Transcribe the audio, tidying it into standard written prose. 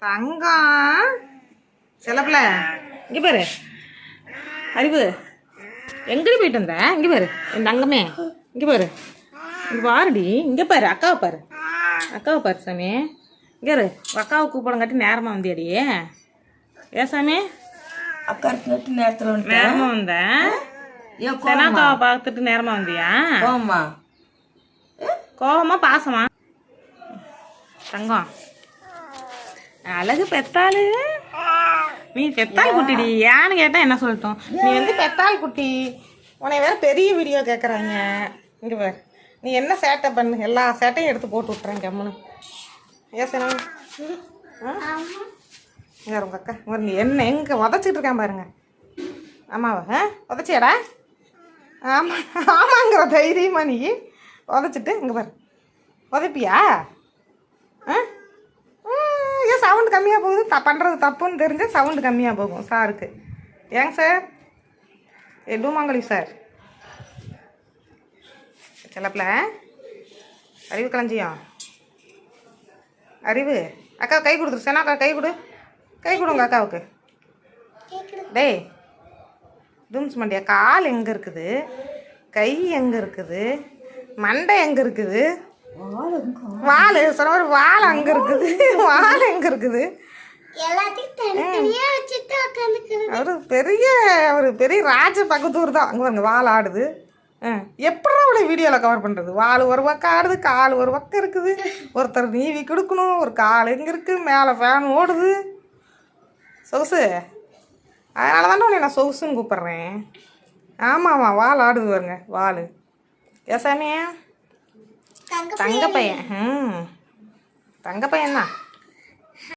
தங்கம் செல்லப்பிள்ள இங்கே பாரு. அறிவு எங்கடி போயிட்டு வந்த? இங்கே பாரு என் தங்கமே. இங்கே பாரு, இங்கே பாருடி. இங்கே பாரு அக்காவை பாரு, அக்காவை பாரு சாமி. இங்கே பாரு அக்காவை கூப்பிடங்காட்டி நேரமாக வந்தியாடி? ஏன் சாமி? அக்கா நேரத்தில் நேரமாக வந்தேன். செனாக்காவை பார்த்துட்டு நேரமாக வந்தியா? கோவமா கோவமா பாசமா? தங்கம் அழகு பெத்தாளு. நீ பெத்தாள் குட்டிடி. ஏன்னு கேட்டால் என்ன சொல்லட்டும்? நீ பெத்தாள் குட்டி. உன்னை வேற பெரிய வீடியோ கேட்குறாங்க. இங்கே பாரு, நீ என்ன சேட்டை பண்ணு, எல்லா சேட்டையும் எடுத்து போட்டு விட்றேன் கம்முன்னு. ஏசனா இங்கே உங்கள் அக்கா ஒரு நீ என்ன எங்கே உதச்சிட்டு இருக்கான் பாருங்க. ஆமாவா? உதச்சியாடா? ஆமாம் ஆமாங்கிற தைரியமா நீ உதச்சிட்டு இங்கே பாரு. உதப்பியா? ஏன் சவுண்டு கம்மியாக போகுது? பண்ணுறது தப்புன்னு தெரிஞ்சு சவுண்டு கம்மியாக போகும் சாருக்கு. ஏங்க சார்? டூமாங்கலி சார். செல்லப்பில் அறிவு களஞ்சியம். அறிவு அக்கா கை கொடுத்துரு. சேனா அக்கா கை கொடு, கை கொடுங்க அக்காவுக்கு. டேய் தூம்ஸ் மண்டியா, கால் எங்கே இருக்குது, கை எங்கே இருக்குது, மண்டை எங்கே இருக்குது, வால் சொன்ன மாதிரி வால் அங்கே இருக்குது, வால் எங்கே இருக்குது? அவரு பெரிய ராஜ பக்கத்தூர் தான். அங்கே பாருங்க வால் ஆடுது. எப்படா அவளை வீடியோவில் கவர் பண்ணுறது? வால் ஒரு பக்கம் ஆடுது, கால் ஒரு பக்கம் இருக்குது. ஒருத்தர் நீவி கொடுக்கணும், ஒரு கால் எங்கே இருக்குது, மேலே ஃபேன் ஓடுது. சொகுசு அதனால தானே உன்னை நான் சொகுசுன்னு கூப்பிட்றேன். ஆமாம்மா வால் ஆடுது பாருங்க வால். ஏசாமியா தங்க பையன். தங்க பையன் தான்.